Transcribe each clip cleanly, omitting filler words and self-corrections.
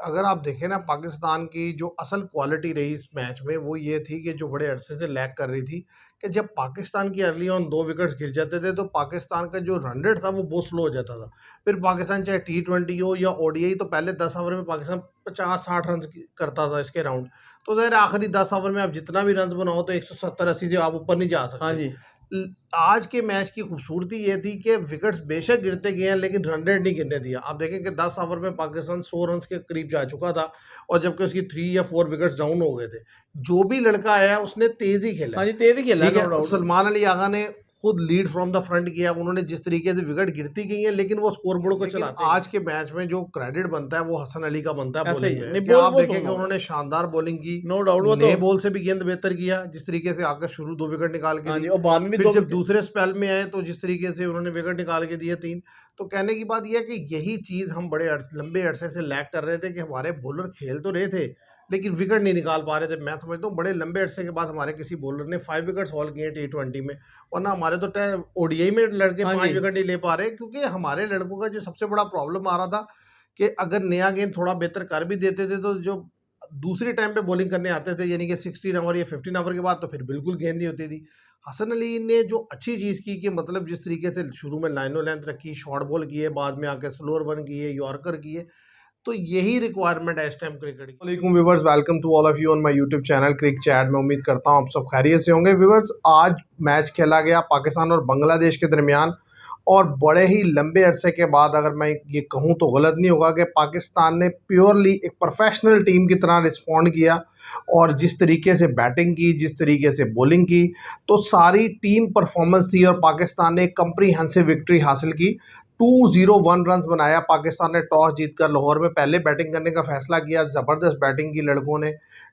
अगर आप देखें ना पाकिस्तान की जो असल क्वालिटी रही इस मैच में वो ये थी कि जो बड़े अरसे से लैग कर रही थी कि जब पाकिस्तान की अर्ली ऑन 2 विकेट्स गिर जाते थे तो पाकिस्तान का जो रन रेट था वो बहुत स्लो हो जाता था। फिर पाकिस्तान चाहे T20 हो या ओडीआई तो पहले 10 ओवर में पाकिस्तान 50-60 रन करता था इसके राउंड। तो ज़ाहिर है आखिरी 10 ओवर में आप जितना भी रन बनाओ तो 170-80 से आप ऊपर नहीं जा हाँ सकते। जी। आज के मैच की खूबसूरती ये थी कि विकेट्स बेशक गिरते गए हैं लेकिन रन रेट नहीं गिरने दिया। आप देखें कि 10 ओवर में पाकिस्तान 100 रन के करीब जा चुका था और जबकि उसकी 3 या 4 विकेट्स डाउन हो गए थे। जो भी लड़का आया उसने तेज ही खेला हाँ है। जी, तेज ही खेला है, ठीक नो है, डाउट। सलमान अली आगा ने खुद लीड फ्रॉम द फ्रंट किया। उन्होंने जिस तरीके से विकेट गिरती गई हैं लेकिन वो स्कोरबोर्ड को चलाते आज के मैच में जो क्रेडिट बनता है वो हसन अली का बनता है ऐसे ही बॉलिंग है, में। नहीं क्या बोल आप वो देखें कि दोनों उन्होंने शानदार बॉलिंग की। नो डाउट वो तो। नए बॉल से भी गेंद बेहतर किया जिस तरीके से आकर शुरू 2 विकेट निकाल के हाँ दी। जी, और बाद में भी फिर दो जब विकेट। दूसरे स्पेल में आए तो जिस तरीके से उन्होंने विकेट निकाल के दिए 3। तो कहने की बात यह है कि यही चीज़ हम बड़े लंबे अरसे से लैग कर रहे थे कि हमारे बॉलर खेल तो रहे थे लेकिन विकेट नहीं निकाल पा रहे थे। मैं समझता हूँ बड़े लंबे अरसे के बाद हमारे किसी बॉलर ने 5 विकेट्स हॉल किए T20 में, वरना हमारे तो ओडीआई में लड़के हाँ 5 जी। विकेट नहीं ले पा रहे। क्योंकि हमारे लड़कों का जो सबसे बड़ा प्रॉब्लम आ रहा था कि अगर नया गेंद थोड़ा बेहतर कर भी देते थे तो जो दूसरी टाइम पे बॉलिंग करने आते थे यानी कि 16 ओवर या 15 ओवर के बाद तो फिर बिल्कुल गेंद नहीं होती थी। हसन अली ने जो अच्छी चीज़ की कि मतलब जिस तरीके से शुरू में लाइनो लेंथ रखी, शॉर्ट बॉल किए, बाद में आके स्लोअर वन किए, यॉर्कर किए, तो यही रिक्वायरमेंट है इस टाइम क्रिकेट की। वालेकुम viewers, welcome to all of you on my YouTube channel Crick Chat. मैं उम्मीद करता हूँ आप सब खैरियत से होंगे। व्यूअर्स, आज मैच खेला गया पाकिस्तान और बांग्लादेश के दरमियान और बड़े ही लंबे अरसे के बाद, अगर मैं ये कहूँ तो गलत नहीं होगा, कि पाकिस्तान ने प्योरली एक प्रोफेशनल टीम की तरह रिस्पॉन्ड किया और जिस तरीके से बैटिंग की, जिस तरीके से बॉलिंग की, तो सारी टीम परफॉर्मेंस थी और पाकिस्तान ने कम्प्रीहेंसिव विक्ट्री हासिल की। 201 रन बनाया। पाकिस्तान ने टॉस जीतकर लाहौर में पहले बैटिंग करने का फैसला किया। ज़बरदस्त बैटिंग की लड़कों ने,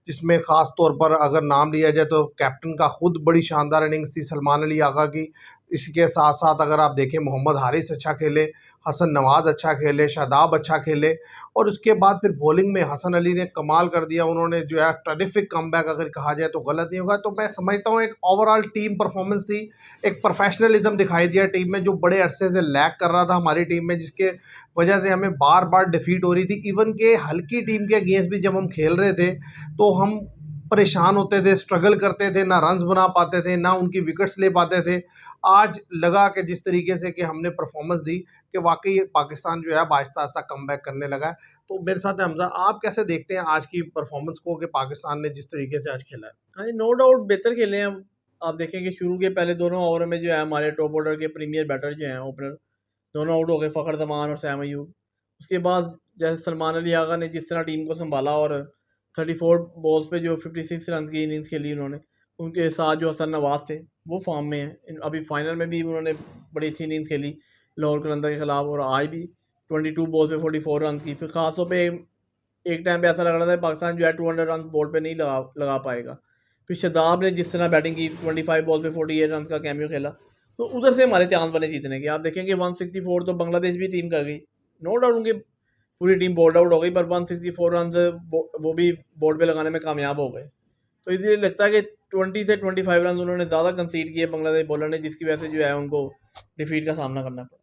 जिसमें ख़ास तौर पर अगर नाम लिया जाए तो कैप्टन का खुद बड़ी शानदार इनिंग्स थी सलमान अली आगा की। इसके साथ साथ अगर आप देखें मोहम्मद हारिस अच्छा खेले, हसन नवाज अच्छा खेले, शादाब अच्छा खेले और उसके बाद फिर बॉलिंग में हसन अली ने कमाल कर दिया। उन्होंने जो है टेरिफिक कमबैक अगर कहा जाए तो गलत नहीं होगा। तो मैं समझता हूँ एक ओवरऑल टीम परफॉर्मेंस थी, एक प्रोफेशनलिज्म दिखाई दिया टीम में जो बड़े अरसे से लैग कर रहा था हमारी टीम में, जिसके वजह से हमें बार बार डिफीट हो रही थी। इवन के हल्की टीम के अगेंस्ट भी जब हम खेल रहे थे तो हम परेशान होते थे, स्ट्रगल करते थे, ना रन्स बना पाते थे, ना उनकी विकेट्स ले पाते थे। आज लगा कि जिस तरीके से कि हमने परफॉर्मेंस दी कि वाकई पाकिस्तान जो है अब आहिस्ता आहिस्ता कमबैक करने लगा है। तो मेरे साथ है हमजा, आप कैसे देखते हैं आज की परफॉर्मेंस को कि पाकिस्तान ने जिस तरीके से आज खेला है? हाँ जी, नो डाउट बेहतर खेले हैं हम। आप देखें कि शुरू के पहले दोनों ओवर में जो है हमारे टॉप ऑर्डर के प्रीमियर बैटर जो हैं ओपनर दोनों आउट हो गए, फ़खर जमान और सैम अयूब। उसके बाद जैसे सलमान अली आगा ने जिस तरह टीम को संभाला और 34 बॉल्स पे जो 56 रन की इनिंग्स खेली उन्होंने, उनके साथ जो हसन नवाज थे वो फॉर्म में हैं। अभी फाइनल में भी उन्होंने बड़ी अच्छी इनिंग्स खेली लाहौर कलंदर के खिलाफ, और आज भी 22 बॉल्स पे 44 रन की। फिर खासतौर पे एक टाइम पे ऐसा लग रहा था पाकिस्तान जो है 200 रन बोर्ड पे नहीं लगा पाएगा। फिर शादाब ने जिस तरह बैटिंग की 25 बॉल पे 48 रन का कैमियो खेला, तो उधर से हमारे चांस बने जीतने के। आप देखेंगे 164 तो बांग्लादेश भी टीम कर गई, नो डाउट उनकी पूरी टीम बोर्ड आउट हो गई, पर 164 रन वो भी बोर्ड पे लगाने में कामयाब हो गए। तो इसलिए लगता है कि 20 से 25 रन उन्होंने ज़्यादा कंसीड किए बांग्लादेश बॉलर ने, जिसकी वजह से जो है उनको डिफीट का सामना करना पड़ा।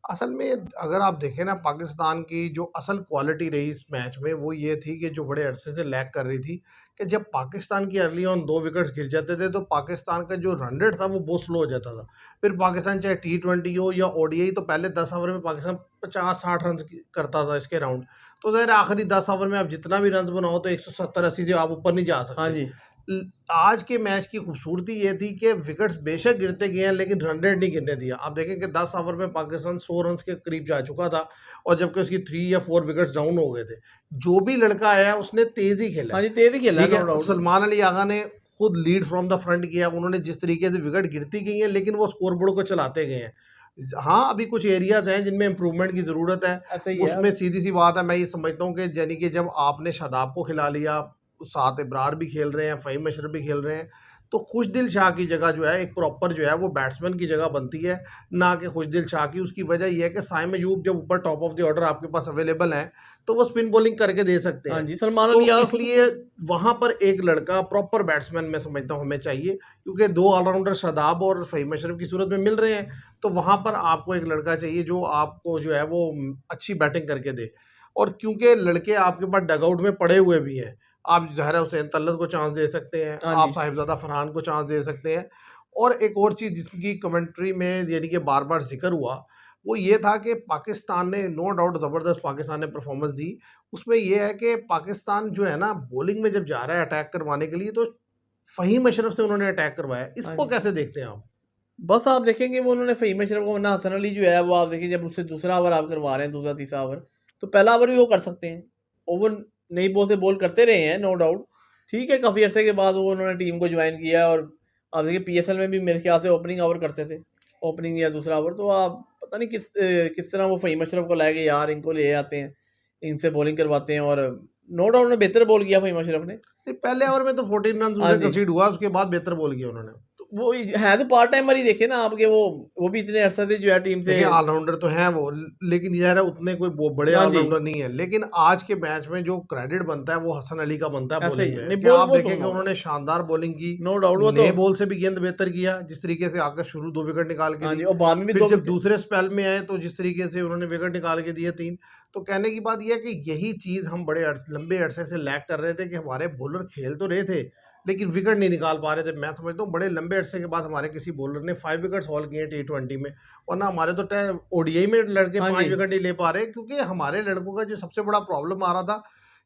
असल में अगर आप देखें ना पाकिस्तान की जो असल क्वालिटी रही इस मैच में वो ये थी कि जो बड़े अरसे से लैग कर रही थी कि जब पाकिस्तान की अर्ली ऑन 2 विकेट्स गिर जाते थे तो पाकिस्तान का जो रन रेट था वो बहुत स्लो हो जाता था। फिर पाकिस्तान चाहे T20 हो या ओडीआई तो पहले 10 ओवर में पाकिस्तान 50-60 रन करता था इसके राउंड। तो ज़ाहिर है आखिरी 10 ओवर में आप जितना भी रन बनाओ तो 170-80 से आप ऊपर नहीं जा हाँ सकते। जी। आज के मैच की खूबसूरती ये थी कि विकेट्स बेशक गिरते गए हैं लेकिन रन रेट नहीं गिरने दिया। आप देखें कि 10 ओवर में पाकिस्तान 100 रन के करीब जा चुका था और जबकि उसकी 3 या 4 विकेट्स डाउन हो गए थे। जो भी लड़का आया उसने तेज ही खेला हाँ है। जी, तेज ही खेला है, ठीक नो है, डाउट। सलमान अली आगा ने खुद लीड फ्रॉम द फ्रंट किया। उन्होंने जिस तरीके से विकेट गिरती गई हैं लेकिन वो स्कोरबोर्ड को चलाते गए हैं। हाँ, अभी कुछ एरियाज हैं जिनमें इंप्रूवमेंट की ज़रूरत है। ऐसा ही है उसमें अब। सीधी सी बात है, मैं ये समझता हूँ कि यानी कि जब आपने शादाब को खिला लिया, साथ इब्रार भी खेल रहे हैं, फ़हीम अशरफ भी खेल रहे हैं, तो खुशदिल शाह की जगह जो है एक प्रॉपर जो है वो बैट्समैन की जगह बनती है, ना कि खुशदिल शाह की। उसकी वजह ये है कि साइम अयूब जब ऊपर टॉप ऑफ द ऑर्डर आपके पास अवेलेबल हैं तो वो स्पिन बॉलिंग करके दे सकते हाँ हैं। जी, सलमान तो अली यार खुद। इसलिए वहाँ पर एक लड़का प्रॉपर बैट्समैन मैं समझता हूँ हमें चाहिए, क्योंकि 2 ऑलराउंडर शादाब और फ़हीम अशरफ की सूरत में मिल रहे हैं। तो वहाँ पर आपको एक लड़का चाहिए जो आपको जो है वो अच्छी बैटिंग करके दे। और क्योंकि लड़के आपके पास डगआउट में पड़े हुए भी हैं, आप जहरा हुसैन तल्लत को चांस दे सकते हैं, हाँ आप जी। साहिबजादा फरहान को चांस दे सकते हैं। और एक और चीज़ जिसकी कमेंट्री में यानी कि बार बार जिक्र हुआ, वो ये था कि पाकिस्तान ने नो डाउट ज़बरदस्त पाकिस्तान ने परफॉर्मेंस दी। उसमें ये है कि पाकिस्तान जो है ना बॉलिंग में जब जा रहा है अटैक करवाने के लिए, तो फ़हीम अशरफ से उन्होंने अटैक करवाया। हाँ इसको जी। कैसे देखते हैं आप? बस आप देखेंगे वो उन्होंने फ़हीम अशरफ को, वरना हसन अली जो है वो आप देखिए जब उससे दूसरा ओवर आप करवा रहे हैं, दूसरा तीसरा ओवर, तो पहला ओवर भी वो कर सकते हैं। ओवर नई बॉल से बॉल करते रहे हैं नो डाउट। ठीक है, काफ़ी अरसे के बाद वो उन्होंने टीम को ज्वाइन किया है, और आप देखिए पीएसएल में भी मेरे ख्याल से ओपनिंग ओवर करते थे, ओपनिंग या दूसरा ओवर। तो आप पता नहीं किस तरह वो फ़हीम अशरफ को लाएंगे, यार इनको ले आते हैं, इनसे बॉलिंग करवाते हैं, और नो डाउट ने बेहतर बॉल किया फ़हीम अशरफ ने। नहीं, पहले ओवर में तो 14 रन हाँ उन्हें जी। कंसीड हुआ, उसके बाद बेहतर बॉल किया उन्होंने। तो वो है तो पार्ट टाइमर ही, देखे ना आपके वो भी इतने अरसे से जो है टीम से। देखिए ऑलराउंडर तो हैं वो, लेकिन यार उतने कोई बड़े हाँ जी। ऑलराउंडर नहीं है। लेकिन आज के मैच में जो क्रेडिट बनता है वो हसन अली का बनता है ऐसे ही बॉलिंग है, में, नहीं कि बॉल आप वो तो देखें कि उन्होंने शानदार बॉलिंग की। नो डाउट वो तो। नए बॉल से भी गेंद बेहतर किया, जिस तरीके से आकर शुरू 2 विकेट निकाल के हाँ दी। जी, और बाद में भी फिर 2 जब विकेट। दूसरे स्पेल में आए तो जिस तरीके से उन्होंने विकेट निकाल के दिए 3। तो कहने की बात यह है कि यही चीज़ हम लंबे अरसे से लैग कर रहे थे कि हमारे बॉलर खेल तो रहे थे लेकिन विकेट नहीं निकाल पा रहे थे। मैं समझता हूँ बड़े लंबे अरसे के बाद हमारे किसी बॉलर ने 5 विकेट्स हॉल किए T20 में, वरना हमारे तो ओडीआई में लड़के हाँ 5 जी। विकेट नहीं ले पा रहे। क्योंकि हमारे लड़कों का जो सबसे बड़ा प्रॉब्लम आ रहा था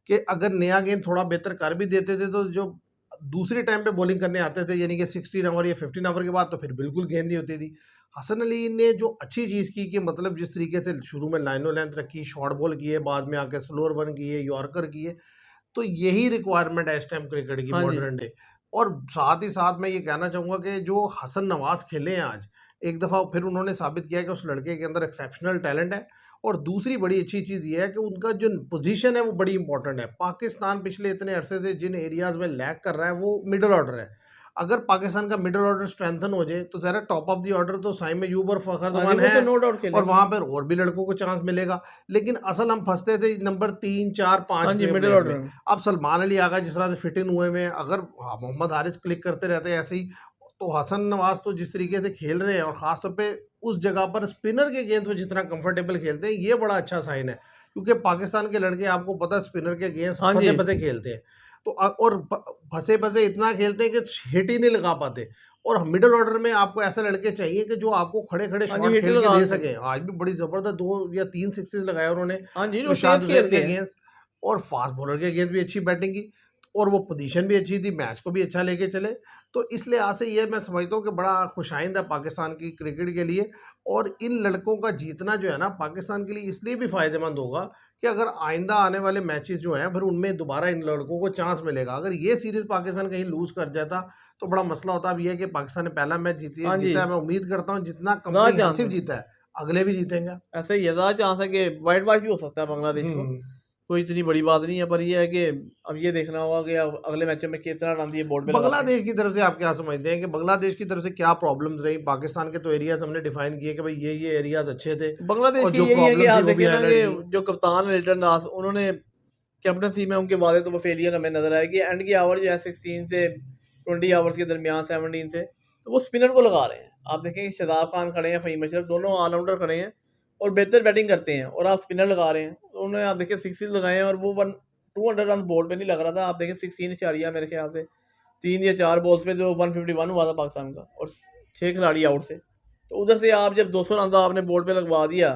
कि अगर नया गेंद थोड़ा बेहतर कर भी देते थे तो जो दूसरी टाइम पे बॉलिंग करने आते थे यानी कि 16 ओवर या 15 ओवर के बाद, तो फिर बिल्कुल गेंद नहीं होती थी। हसन अली ने जो अच्छी चीज़ की कि मतलब जिस तरीके से शुरू में लाइनो लेंथ रखी, शॉर्ट बॉल किए, बाद में आके स्लोअर वन किए, यॉर्कर किए, तो यही रिक्वायरमेंट है इस टाइम क्रिकेट की हाँ जी। Modern day. और साथ ही साथ मैं ये कहना चाहूँगा कि जो हसन नवाज खेले हैं आज, एक दफ़ा फिर उन्होंने साबित किया कि उस लड़के के अंदर एक्सेप्शनल टैलेंट है। और दूसरी बड़ी अच्छी चीज़ ये है कि उनका जो पोजीशन है वो बड़ी इंपॉर्टेंट है। पाकिस्तान पिछले इतने अरसे से जिन एरियाज़ में लैग कर रहा है वो मिडल ऑर्डर है। अगर पाकिस्तान का मिडल ऑर्डर स्ट्रेंथन हो जाए तो ज़रा टॉप ऑफ द ऑर्डर तो साइम अयूब और फ़खर हाँ जी, जमान वो तो है, नो डाउट और खेलेंगे। वहाँ पर और भी लड़कों को चांस मिलेगा। लेकिन असल हम फंसते थे नंबर 3, 4, हाँ 5 जी, पे मिडल प्लेयर ऑर्डर में। में। अब सलमान अली आगा जिस तरह से फिट इन हुए में, अगर मोहम्मद हारिस क्लिक करते रहते हैं ऐसे ही, तो हसन नवाज तो जिस तरीके से खेल रहे हैं और ख़ासतौर पे उस जगह पर स्पिनर के गेंद वो जितना कंफर्टेबल खेलते हैं, ये बड़ा अच्छा साइन है। क्योंकि पाकिस्तान के लड़के आपको पता है स्पिनर के गेंद हाँ फंसे जी। फंसे खेलते हैं। तो और फंसे फंसे इतना खेलते हैं कि हिट ही नहीं लगा पाते। और मिडल ऑर्डर में आपको ऐसे लड़के चाहिए कि जो आपको खड़े खड़े हाँ जी, शॉट हिट खेल के लगा दे सके। सकें। आज भी बड़ी ज़बरदस्त 2 या 3 सिक्सेस लगाए उन्होंने हाँ जी, वो इरशाद तेज हुसैन खेलते के हैं। अगेंस्ट। और फास्ट बॉलर के अगेंस्ट भी अच्छी बैटिंग की, और वो पोजीशन भी अच्छी थी, मैच को भी अच्छा लेके चले। तो इस लिहाज से ये मैं समझता हूँ कि बड़ा खुशाइंद है पाकिस्तान की क्रिकेट के लिए। और इन लड़कों का जीतना जो है ना पाकिस्तान के लिए इसलिए भी फ़ायदेमंद होगा कि अगर आइंदा आने वाले मैचेस जो हैं फिर उनमें दोबारा इन लड़कों को चांस मिलेगा। अगर ये सीरीज़ पाकिस्तान कहीं लूज़ कर जाता तो बड़ा मसला होता। अब ये है कि पाकिस्तान ने पहला मैच हाँ जी, जीता है, मैं उम्मीद करता हूँ जितना ज़्यादा चांस कम्प्रीहेंसिव है। जीता है अगले भी जीतेंगे। ऐसा ही है, ज़्यादा चांस है कि वाइट वॉश भी हो सकता है बांग्लादेश को। हम्म। कोई इतनी बड़ी बात नहीं है, पर ये है कि अब ये देखना होगा कि अब अगले मैचों में कितना रन ये बोर्ड पे लगाते हैं। बांग्लादेश की तरफ से आप क्या समझते हैं कि बांग्लादेश की तरफ से क्या प्रॉब्लम्स रही? पाकिस्तान के तो एरियाज हमने डिफाइन किए कि भाई ये एरियाज अच्छे थे, बांग्लादेश और की जो यही है कि प्रॉब्लम थी आप वो भी देखें ना हाईलाइट कि की। जो कप्तान है लिटन दास, उन्होंने कैप्टनसी में उनके वादे तो फेलियर हमें नजर आए कि एंड की आवर जो है 16 से 20 आवर्स के दरमियान 17 से, तो वो स्पिनर को लगा रहे हैं। आप देखें कि शादाब खान खड़े हैं, फ़हीम अशरफ, दोनों ऑलराउंडर खड़े हैं और बेहतर बैटिंग करते हैं, और आप स्पिनर लगा रहे हैं। तो उन्होंने आप देखिए सिक्सेस लगाए हैं, और वो 200 रन बोर्ड पे नहीं लग रहा था। आप देखें 16 इशारिया मेरे ख्याल से 3 या 4 बॉल्स पे जो 151 हुआ था पाकिस्तान का, और 6 खिलाड़ी आउट थे। तो उधर से आप जब 200 रन आपने बोर्ड पे लगवा दिया,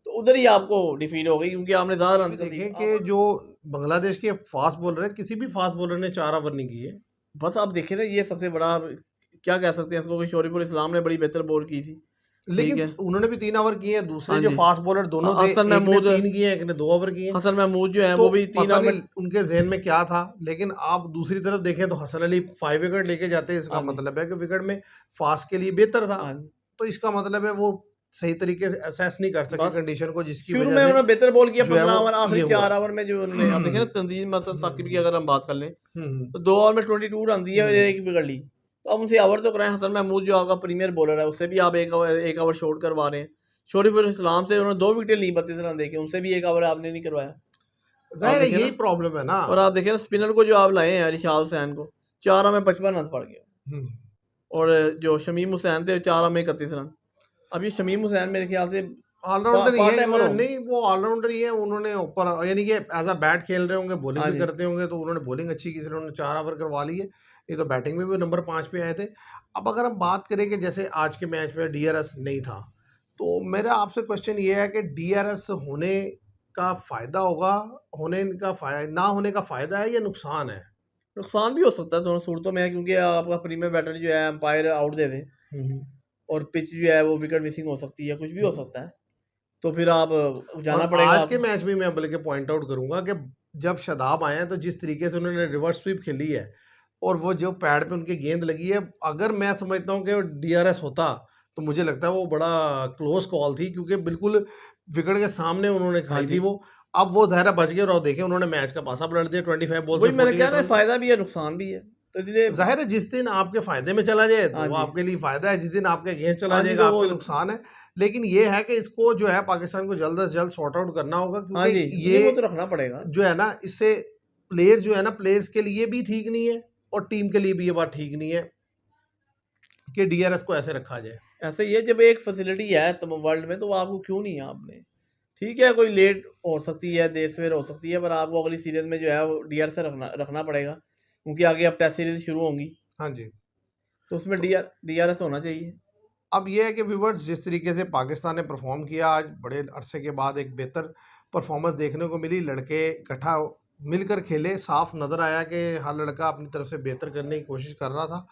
तो उधर ही आपको डिफीट हो गई, क्योंकि आपने ज़्यादा ये रन भी कर दिए। देखें कि जो बांग्लादेश के फास्ट बॉलर है, किसी भी फास्ट बॉलर ने 4 ओवर नहीं किए। बस आप देखें ना, ये सबसे बड़ा क्या कह सकते हैं इसको, कि शरीफुल इस्लाम ने बड़ी बेहतर बॉल की थी। ठीक लेकिन है। उन्होंने भी 3 ओवर किए हैं। दूसरे हाँ जो जी। फास्ट बॉलर दोनों थे, हसन एक ने महमूद 3 किए हैं, एक ने 2 ओवर किए हैं। हसन महमूद जो है तो वो भी 3 पता ओवर में। नहीं उनके जहन में क्या था। लेकिन आप दूसरी तरफ देखें तो हसन अली 5 विकेट लेके जाते हैं, इसका हाँ जी। मतलब है कि विकेट में फास्ट के लिए बेहतर था। हाँ जी। तो इसका मतलब है वो सही तरीके से असेस नहीं कर सके बस कंडीशन को, जिसकी शुरू वजह में से उन्होंने बेहतर बॉल किया जो है 15 वो ओवर, आखिरी ये हुआ 4 है। ओवर में जो उन्होंने, आप देखें ना तंजीम मतलब साकिब की अगर हम बात कर लें, हम्म, तो 2 ओवर में 22 रन दिए और एक विकेट ली। तो आप उनसे ओवर तो कराएं। हसन महमूद जो आपका प्रीमियर बॉलर है, उससे भी आप एक ओवर शॉर्ट करवा रहे हैं। शरीफुल इस्लाम से उन्होंने 2 विकेट ली 32 रन देके, उनसे भी एक ओवर आपने नहीं करवाया। आप जाहिर है देखें यही ना, प्रॉब्लम है ना। और आप देखें ना स्पिनर को जो आप लाए हैं इरशाद हुसैन को, 4 में 55 रन पड़ गए, हम्म, और जो शमीम हुसैन थे 4 में 31 रन। अब ये शमीम हुसैन मेरे ख्याल से ऑलराउंडर ही पार्ट है टाइमर हो। नहीं, वो ऑलराउंडर ही है। उन्होंने ऊपर यानी कि एज अ बैट खेल रहे होंगे, बॉलिंग हाँ भी जी। करते होंगे, तो उन्होंने बॉलिंग अच्छी की, इसलिए उन्होंने 4 ओवर करवा ली है। नहीं तो बैटिंग में भी नंबर 5 पे आए थे। अब अगर हम बात करें कि जैसे आज के मैच में डीआरएस नहीं था, तो मेरा आपसे क्वेश्चन ये है कि डीआरएस होने का फायदा होगा, होने का फायदा ना होने का फायदा है या नुकसान है? नुकसान भी हो सकता है दोनों सूरतों में, क्योंकि आपका प्रीमियर बैटर जो है एम्पायर आउट दे दे हम्म, और पिच जो है वो विकेट मिसिंग हो सकती है, कुछ भी हो हम्म। सकता है। तो फिर आप जाना और पड़ेगा आज के आपको। मैच में मैं बल्कि पॉइंट आउट करूंगा कि जब शादाब आए हैं तो जिस तरीके से उन्होंने रिवर्स स्वीप खेली है, और वो जो पैड पे उनकी गेंद लगी है, अगर मैं समझता हूँ कि डीआरएस होता तो मुझे लगता है वो बड़ा क्लोज कॉल थी, क्योंकि बिल्कुल विकेट के सामने उन्होंने हाँ खाई थी जी, वो। अब वो ज़ाहिर है बच गए, और अब देखें उन्होंने मैच का पासा पलट दिया 25 बॉल से वही मैंने कहा 48 ना, रन पे। फ़ायदा भी है नुकसान भी है, तो इसलिए ज़ाहिर है जिस दिन आपके फायदे में चला जाए तो हाँ वो जी, आपके लिए फायदा है, जिस दिन आपके अगेंस्ट चला हाँ जी, जाएगा तो वो आपके नुकसान है। लेकिन ये है कि इसको जो है पाकिस्तान को जल्द से जल्द सॉर्ट आउट करना होगा, हाँ जी, क्योंकि नहीं ये वो तो रखना पड़ेगा। जो है ना, इससे प्लेयर जो है ना, प्लेयर्स के लिए भी ठीक नहीं है और टीम के लिए भी ये बात ठीक नहीं है कि डीआरएस को ऐसे रखा जाए। ऐसे ही है, जब एक फैसिलिटी है तब वर्ल्ड में, तो वो आपको क्यों नहीं है आपने। ठीक है, कोई लेट हो सकती है, देर सवेर हो सकती है, पर आपको अगली सीरीज में जो है वो डीआर से रखना रखना पड़ेगा, क्योंकि आगे अब टेस्ट सीरीज शुरू होंगी, हाँ जी। तो उसमें तो डीआरएस होना चाहिए। अब ये है कि व्यूवर्स, जिस तरीके से पाकिस्तान ने परफॉर्म किया आज, बड़े अरसे के बाद एक बेहतर परफॉर्मेंस देखने को मिली। लड़के इकट्ठा मिलकर खेले, साफ नज़र आया कि हर लड़का अपनी तरफ से बेहतर करने की कोशिश कर रहा था।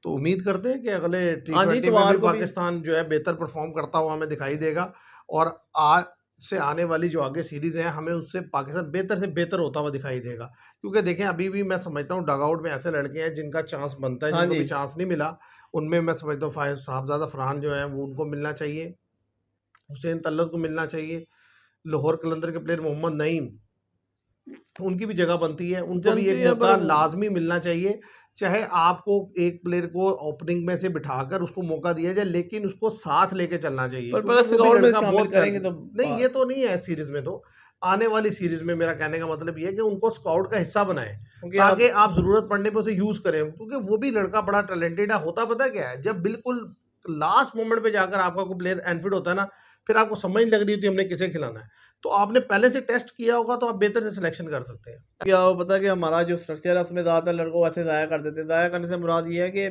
तो उम्मीद करते हैं कि अगले टी हाँ जी, ट्वेंटी में भी इतवार को भी। पाकिस्तान जो है बेहतर परफॉर्म करता हुआ हमें दिखाई देगा। और आज से आने वाली जो आगे सीरीज़ है, हमें उससे पाकिस्तान बेहतर से बेहतर होता हुआ दिखाई देगा। क्योंकि देखें, अभी भी मैं समझता हूँ डगआउट में ऐसे लड़के हैं जिनका चांस बनता है, हाँ जिनको जी, भी चांस नहीं मिला। उनमें मैं समझता हूँ साहबजादा फरहान जो है वो उनको मिलना चाहिए, हुसैन तलत को मिलना चाहिए, लाहौर कलंदर के प्लेयर मोहम्मद नईम, उनकी भी जगह बनती है, उनको भी जनती एक है पर मौका लाजमी मिलना चाहिए। चाहे आपको एक प्लेयर को ओपनिंग में से बिठाकर उसको मौका दिया जाए, लेकिन उसको साथ लेके चलना चाहिए, पर पहले क्योंकि वो भी स्कॉट में लड़का शामिल बहुत करेंगे तो नहीं, ये तो नहीं है सीरीज में। तो आने वाली सीरीज में मेरा कहने का मतलब ये है कि उनको स्काउट का हिस्सा बनाएं, क्योंकि ताकि आप आप जरूरत पड़ने पे उसे यूज करें, क्योंकि वो भी लड़का बड़ा टैलेंटेड है। होता पता क्या है, जब बिल्कुल लास्ट मोमेंट पे जाकर आपका कोई प्लेयर एनफिट होता है ना, फिर आपको समझ नहीं लग रही होती हमने किसे खिलाना है, तो आपने पहले से टेस्ट किया होगा तो आप बेहतर से सिलेक्शन कर सकते हैं। क्या वो पता है कि हमारा जो स्ट्रक्चर है उसमें ज़्यादातर लड़कों को ऐसे ज़ाया कर देते हैं। ज़ाया करने से मुराद ये है कि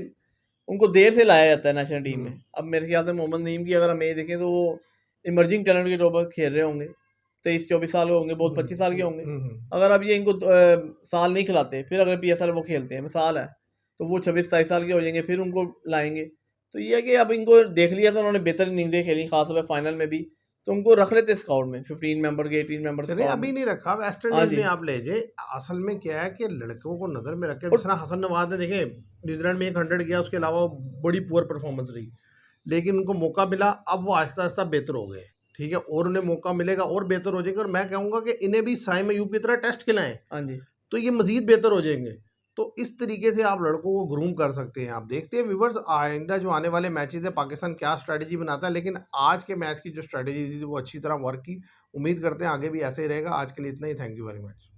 उनको देर से लाया जाता है नेशनल टीम हम्म, में। अब मेरे ख्याल से मोहम्मद नईम की अगर हम ये देखें तो वो इमर्जिंग टैलेंट के तौर पर खेल रहे होंगे, 23-24 साल के होंगे, बहुत 25 साल के होंगे। अगर अब ये इनको साल नहीं खिलाते, फिर अगर पीएसएल वो खेलते हैं, मिसाल है, तो वो 26-27 साल के हो जाएंगे, फिर उनको लाएंगे। तो ये है कि अब इनको देख लिया था उन्होंने, बेहतर इनिंग्सें खेली खासतौर पर फाइनल में भी, तो उनको रख लेते स्काउट में, 15 मेंबर के, 18 मेंबर चलिए, स्काउट में। अभी नहीं रखा, वेस्ट हाँ इंडीज जी, में आप ले जाए। असल में क्या है कि लड़कों को नजर में रख के, जिस और तरह हसन नवाज ने देखे न्यूजीलैंड में 100 किया, उसके अलावा बड़ी पुअर परफॉर्मेंस रही, लेकिन उनको मौका मिला। अब वो आहिस्ता आहिस्ता बेहतर हो गए, ठीक है, और उन्हें मौका मिलेगा और बेहतर हो जाएंगे। और मैं कहूंगा कि इन्हें भी साइम अयूब की तरह टेस्ट खिलाएं, हाँ जी। तो ये मजीद बेहतर हो जाएंगे। तो इस तरीके से आप लड़कों को ग्रूम कर सकते हैं। आप देखते हैं व्यूवर्स, आइंदा जो आने वाले मैचेस है पाकिस्तान क्या स्ट्रैटेजी बनाता है, लेकिन आज के मैच की जो स्ट्रैटेजी थी वो अच्छी तरह वर्क की। उम्मीद करते हैं आगे भी ऐसे ही रहेगा। आज के लिए इतना ही, थैंक यू वेरी मच।